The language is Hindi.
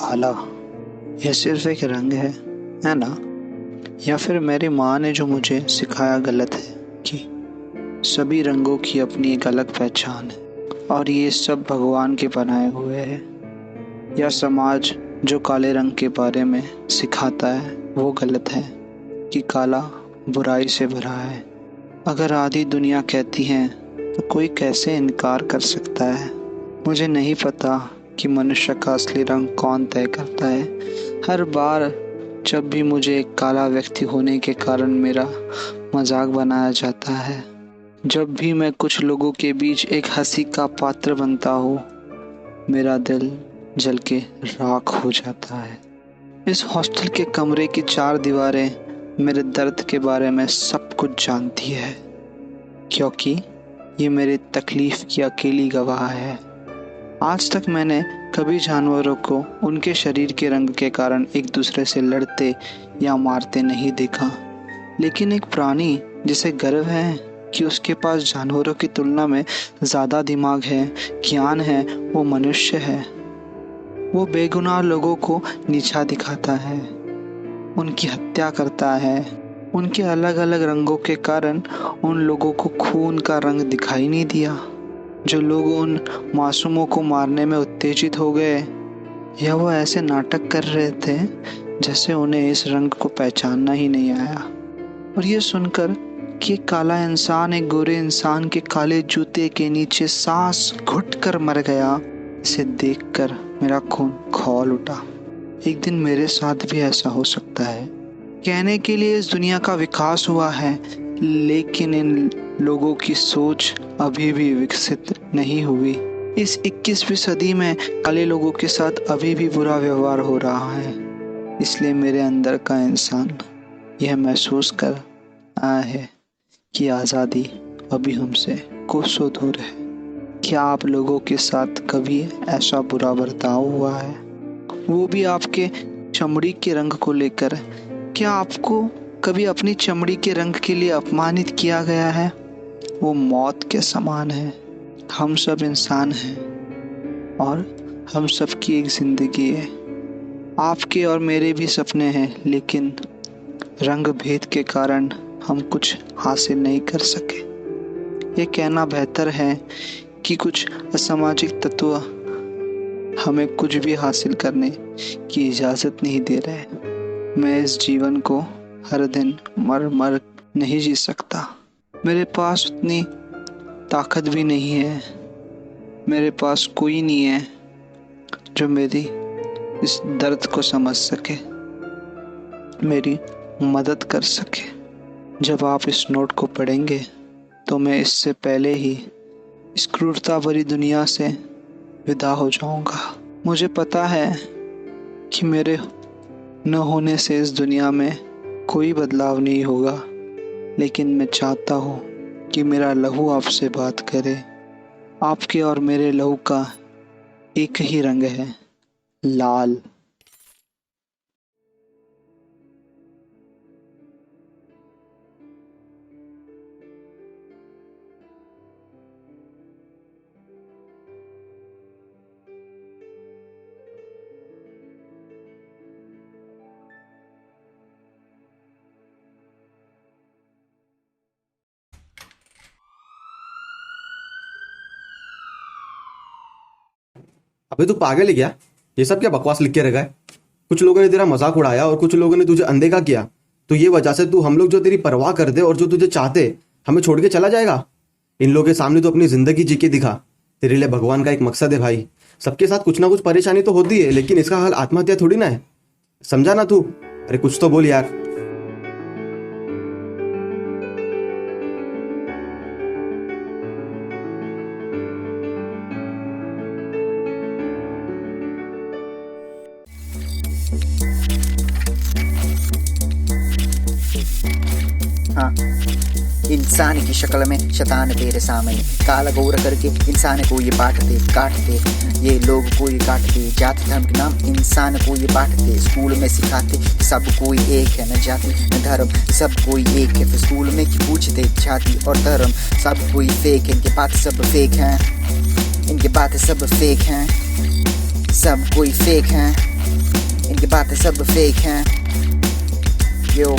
काला, यह सिर्फ एक रंग है ना? या फिर मेरी माँ ने जो मुझे सिखाया गलत है कि सभी रंगों की अपनी एक अलग पहचान है और ये सब भगवान के बनाए हुए हैं? या समाज जो काले रंग के बारे में सिखाता है वो गलत है कि काला बुराई से भरा है? अगर आधी दुनिया कहती है तो कोई कैसे इनकार कर सकता है? मुझे नहीं पता कि मनुष्य का असली रंग कौन तय करता है। हर बार जब भी मुझे एक काला व्यक्ति होने के कारण मेरा मजाक बनाया जाता है, जब भी मैं कुछ लोगों के बीच एक हंसी का पात्र बनता हूँ, मेरा दिल जल के राख हो जाता है। इस हॉस्टल के कमरे की 4 दीवारें मेरे दर्द के बारे में सब कुछ जानती है, क्योंकि ये मेरी तकलीफ की अकेली गवाह है। आज तक मैंने कभी जानवरों को उनके शरीर के रंग के कारण एक दूसरे से लड़ते या मारते नहीं देखा, लेकिन एक प्राणी जिसे गर्व है कि उसके पास जानवरों की तुलना में ज़्यादा दिमाग है, ज्ञान है, वो मनुष्य है। वो बेगुनाह लोगों को नीचा दिखाता है, उनकी हत्या करता है। उनके अलग अलग रंगों के कारण उन लोगों को खून का रंग दिखाई नहीं दिया। जो लोग उन मासूमों को मारने में उत्तेजित हो गए, या वो ऐसे नाटक कर रहे थे जैसे उन्हें इस रंग को पहचानना ही नहीं आया। और ये सुनकर कि एक काला इंसान एक गोरे इंसान के काले जूते के नीचे सांस घुटकर मर गया, इसे देखकर मेरा खून खौल उठा। एक दिन मेरे साथ भी ऐसा हो सकता है। कहने के लिए इस दुनिया का विकास हुआ है, लेकिन इन लोगों की सोच अभी भी विकसित नहीं हुई। इस 21वीं सदी में काले लोगों के साथ अभी भी बुरा व्यवहार हो रहा है। इसलिए मेरे अंदर का इंसान यह महसूस कर आया है कि आज़ादी अभी हमसे कोसों दूर है। क्या आप लोगों के साथ कभी ऐसा बुरा बर्ताव हुआ है, वो भी आपके चमड़ी के रंग को लेकर? क्या आपको कभी अपनी चमड़ी के रंग के लिए अपमानित किया गया है? वो मौत के समान है। हम सब इंसान हैं और हम सब की एक जिंदगी है। आपके और मेरे भी सपने हैं, लेकिन रंग भेद के कारण हम कुछ हासिल नहीं कर सके। ये कहना बेहतर है कि कुछ असामाजिक तत्व हमें कुछ भी हासिल करने की इजाज़त नहीं दे रहे। मैं इस जीवन को हर दिन मर मर नहीं जी सकता। मेरे पास उतनी ताकत भी नहीं है। मेरे पास कोई नहीं है जो मेरी इस दर्द को समझ सके, मेरी मदद कर सके। जब आप इस नोट को पढ़ेंगे तो मैं इससे पहले ही इस क्रूरता भरी दुनिया से विदा हो जाऊंगा। मुझे पता है कि मेरे न होने से इस दुनिया में कोई बदलाव नहीं होगा, लेकिन मैं चाहता हूँ कि मेरा लहू आपसे बात करे। आपके और मेरे लहू का एक ही रंग है, लाल। अबे तू पागल है क्या? ये सब क्या बकवास लिख के रखा है? कुछ लोगों ने तेरा मजाक उड़ाया और कुछ लोगों ने तुझे अनदेखा किया, तो ये वजह से तू हम लोग जो तेरी परवाह करते और जो तुझे चाहते हमें छोड़ के चला जाएगा? इन लोगों के सामने तो अपनी जिंदगी जी के दिखा। तेरे लिए भगवान का एक मकसद है भाई। सबके साथ कुछ ना कुछ परेशानी तो होती है, लेकिन इसका हल आत्महत्या थोड़ी ना है। समझा ना तू? अरे कुछ तो बोल यार। हाँ, इंसान की शक्ल में शैतान तेरे सामने, काला गोरा करके इंसान को ये बांटते काटते, ये लोग को ये काटते, जाति धर्म के नाम इंसान को ये बांटते। स्कूल में सिखाते सब कोई एक है, न जाति न धर्म, सब कोई एक है। फिर स्कूल में की पूछते जाति और धर्म, सब कोई फेक है। इनके बात सब फेक हैं, इनके बातें सब फेक हैं। सब कोई फेक हैं, इनकी बातें सब फेक हैं। यो